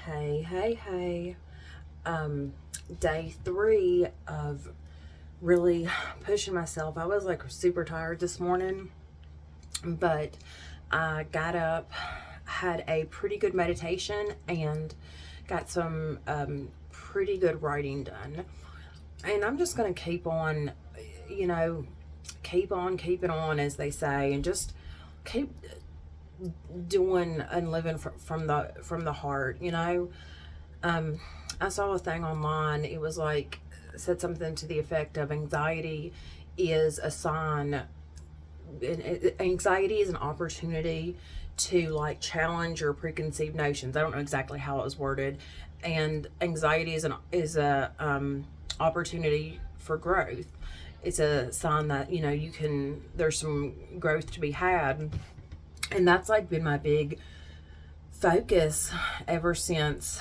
Hey. Day 3 of really pushing myself. I was like super tired this morning, but I got up, had a pretty good meditation, and got some pretty good writing done. And I'm just going to keep on, keep it on, as they say, and just keep doing and living from the heart. I saw a thing online. It was like, said something to the effect of anxiety is a sign. Anxiety is an opportunity to like challenge your preconceived notions. I don't know exactly how it was worded, and anxiety is a opportunity for growth. It's a sign that there's some growth to be had, and that's like been my big focus ever since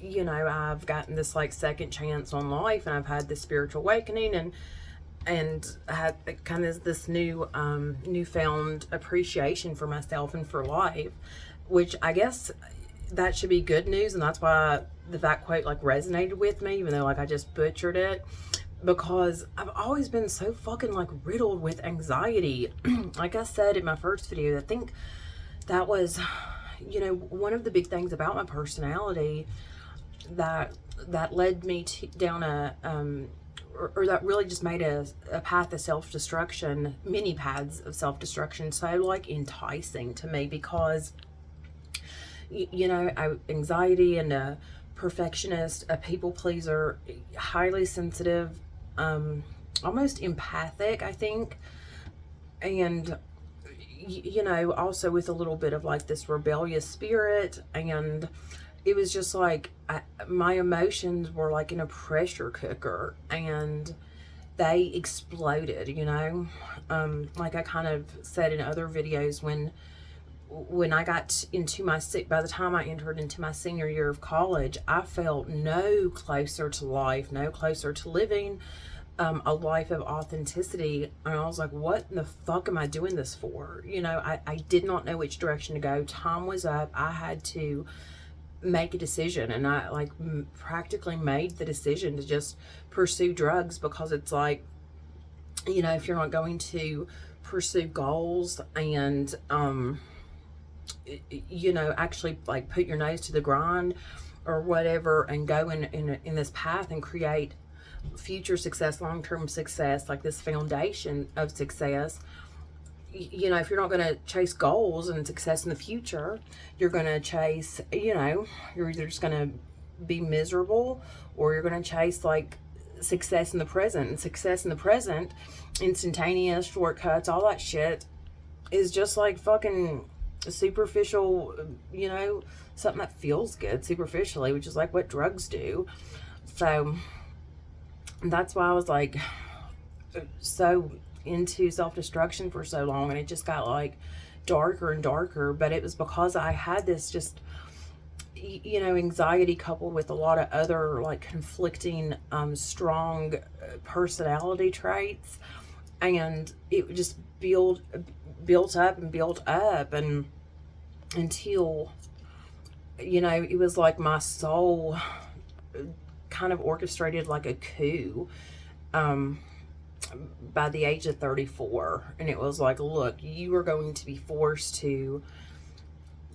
I've gotten this like second chance on life, and I've had this spiritual awakening, and I had kind of this newfound appreciation for myself and for life, which I guess that should be good news. And that's why that quote like resonated with me, even though like I just butchered it, because I've always been so fucking like riddled with anxiety. Like I said in my first video, I think that was one of the big things about my personality that led me down a or that really just made a path of self-destruction, many paths of self-destruction, so like enticing to me, because anxiety and a perfectionist, a people pleaser, highly sensitive, almost empathic, I think, and also with a little bit of like this rebellious spirit. And it was just like my emotions were like in a pressure cooker, and they exploded. Like I kind of said in other videos, when I got into by the time I entered into my senior year of college, I felt no closer to life, no closer to living a life of authenticity. And I was like, what in the fuck am I doing this for? I did not know which direction to go. Time was up. I had to make a decision, and I like practically made the decision to just pursue drugs, because it's like, if you're not going to pursue goals and actually like put your nose to the grind or whatever, and go in this path and create future success, long-term success, like this foundation of success, if you're not going to chase goals and success in the future, you're going to chase, you're either just going to be miserable, or you're going to chase like success in the present. And success in the present, instantaneous, shortcuts, all that shit is just like fucking superficial, something that feels good superficially, which is like what drugs do. So that's why I was like so into self-destruction for so long, and it just got like darker and darker. But it was because I had this just anxiety coupled with a lot of other like conflicting strong personality traits, and it just built up and until it was like my soul kind of orchestrated like a coup by the age of 34. And it was like, look, you are going to be forced to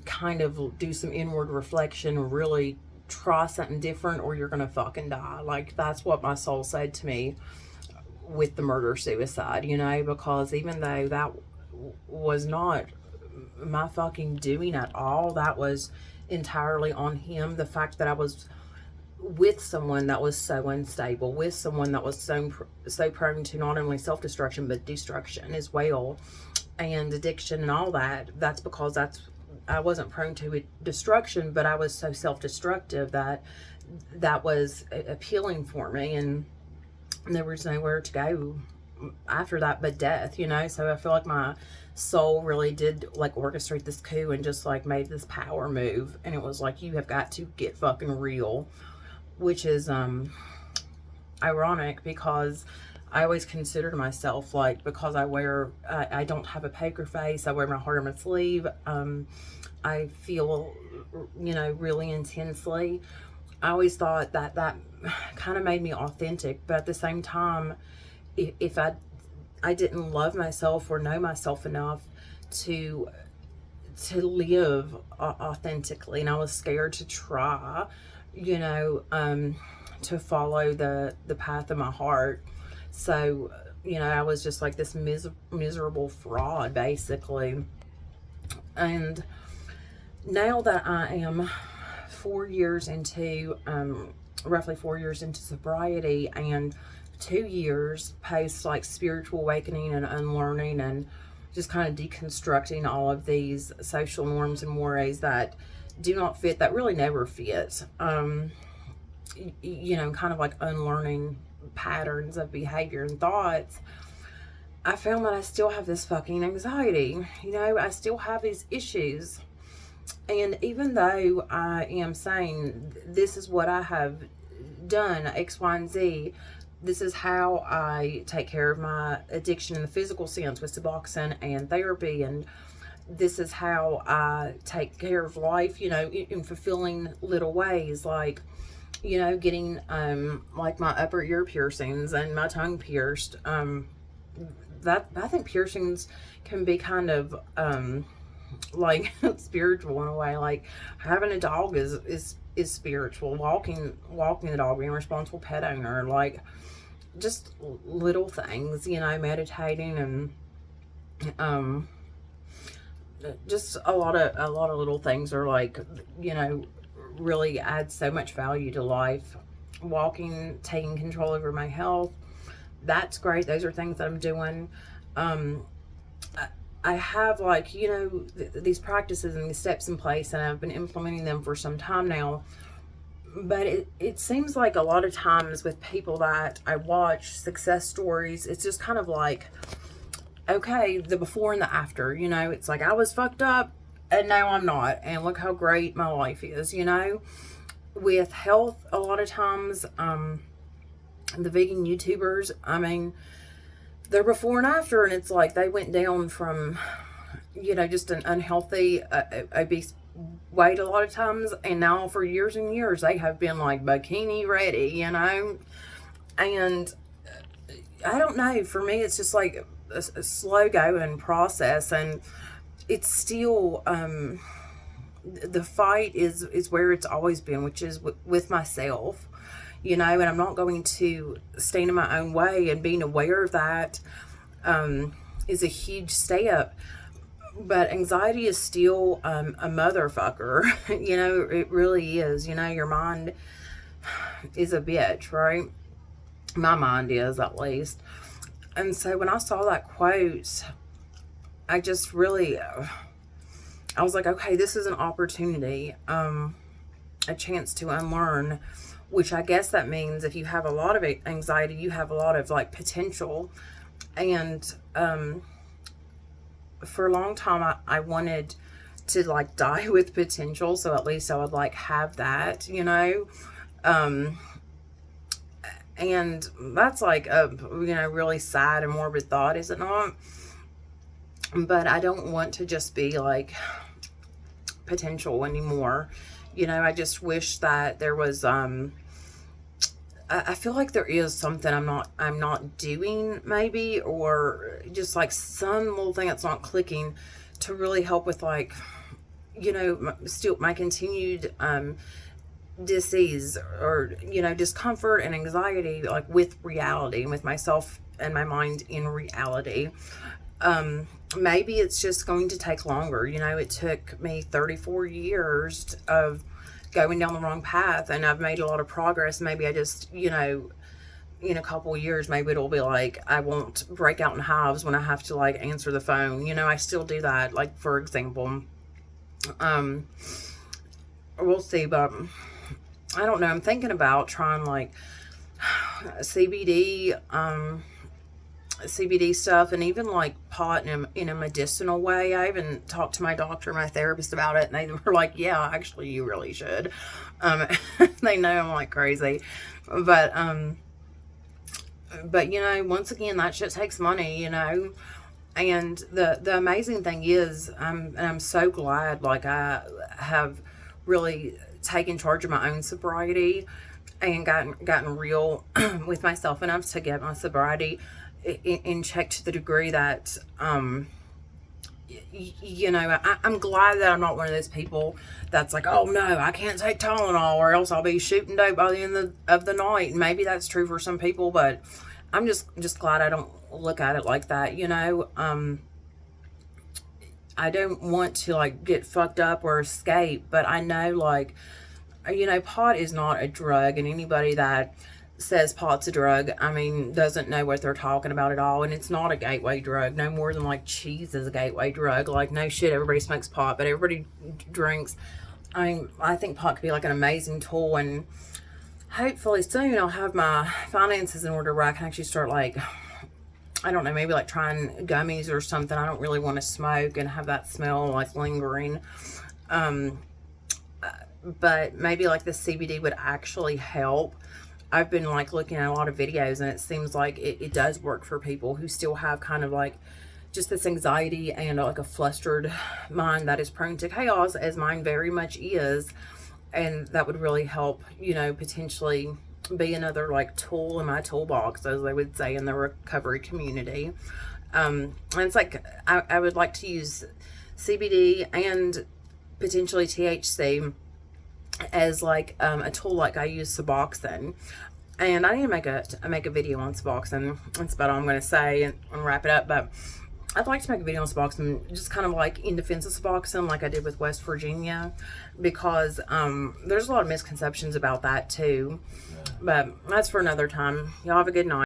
kind of do some inward reflection, really try something different, or you're gonna fucking die. Like, that's what my soul said to me with the murder suicide, because even though that was not my fucking doing at all, that was entirely on him. The fact that I was with someone that was so unstable, with someone that was so prone to not only self-destruction but destruction as well, and addiction and all that, that's because I wasn't prone to destruction, but I was so self-destructive that was appealing for me, and there was nowhere to go after that but death, so I feel like my soul really did like orchestrate this coup and just like made this power move, and it was like, you have got to get fucking real. Which is ironic, because I always considered myself, like, because I don't have a poker face, I wear my heart on my sleeve, I feel you know, really intensely. I always thought that that kind of made me authentic, but at the same time, if I didn't love myself or know myself enough to live authentically, and I was scared to try, you know, to follow the path of my heart. So, you know, I was just like this miserable fraud, basically. And now that I am 4 years into, roughly 4 years into sobriety, and 2 years post like spiritual awakening and unlearning and just kind of deconstructing all of these social norms and mores that do not fit, that really never fit, you know, kind of like unlearning patterns of behavior and thoughts, I found that I still have this fucking anxiety. You know, I still have these issues. And even though I am saying this is what I have done, X, Y, and Z, this is how I take care of my addiction in the physical sense with Suboxone and therapy, and this is how I take care of life, you know, in fulfilling little ways, like, you know, getting like my upper ear piercings and my tongue pierced. That I think piercings can be kind of like spiritual in a way. Like having a dog is spiritual. Walking the dog, being a responsible pet owner, like just little things, you know, meditating and just a lot of little things are like, you know, really add so much value to life. Walking, taking control over my health, that's great. Those are things that I'm doing. I have, like, you know, these practices and these steps in place, and I've been implementing them for some time now. But it seems like a lot of times with people that I watch, success stories, it's just kind of like, okay, the before and the after, you know, it's like I was fucked up and now I'm not, and look how great my life is, you know. With health, a lot of times, the vegan YouTubers, I mean, they're before and after, and it's like they went down from, you know, just an unhealthy, obese weight a lot of times, and now for years and years they have been like bikini ready, you know. And I don't know, for me it's just like a slow going process, and it's still the fight is where it's always been, which is with myself, you know. And I'm not going to stand in my own way, and being aware of that is a huge step. But anxiety is still a motherfucker. You know, it really is. You know, your mind is a bitch, right? My mind is, at least. And so when I saw that quote, I just really, I was like, okay, this is an opportunity, a chance to unlearn, which I guess that means if you have a lot of anxiety, you have a lot of like potential. And for a long time, I wanted to like die with potential, so at least I would like have that, you know. And that's like a, you know, really sad and morbid thought, is it not? But I don't want to just be like potential anymore, you know. I just wish that there was I feel like there is something I'm not doing, maybe, or just like some little thing that's not clicking to really help with, like, you know, still my continued disease, or, you know, discomfort and anxiety, like with reality and with myself and my mind in reality. Maybe it's just going to take longer. You know, it took me 34 years of going down the wrong path, and I've made a lot of progress. Maybe I just, you know, in a couple of years, maybe it'll be like I won't break out in hives when I have to like answer the phone. You know, I still do that, like, for example. We'll see, but I don't know. I'm thinking about trying like CBD stuff, and even like pot in a medicinal way. I even talked to my doctor, my therapist about it, and they were like, yeah, actually you really should. They know I'm like crazy, but you know, once again, that shit takes money, you know. And the amazing thing is, and I'm so glad, like, I have really taken charge of my own sobriety and gotten real with myself enough to get my sobriety in check to the degree that, you know, I'm glad that I'm not one of those people that's like, oh no, I can't take Tylenol or else I'll be shooting dope by the end of the night. And maybe that's true for some people, but I'm just glad I don't look at it like that, you know. I don't want to like get fucked up or escape, but I know, like, you know, pot is not a drug, and anybody that says pot's a drug, I mean, doesn't know what they're talking about at all. And it's not a gateway drug, no more than like cheese is a gateway drug. Like, no shit, everybody smokes pot, but everybody drinks. I think pot could be like an amazing tool, and hopefully soon I'll have my finances in order where I can actually start, like, I don't know, maybe like trying gummies or something. I don't really want to smoke and have that smell like lingering. But maybe like the CBD would actually help. I've been like looking at a lot of videos, and it seems like it does work for people who still have kind of like just this anxiety and like a flustered mind that is prone to chaos, as mine very much is. And that would really help, you know, potentially be another like tool in my toolbox, as they would say in the recovery community. And it's like I would like to use CBD and potentially THC as like a tool, like I use Suboxone. And I need to make a video on Suboxone. That's about all I'm going to say and wrap it up. But I'd like to make a video on Suboxone, just kind of like in defense of Suboxone, like I did with West Virginia, because there's a lot of misconceptions about that too. But that's for another time. Y'all have a good night.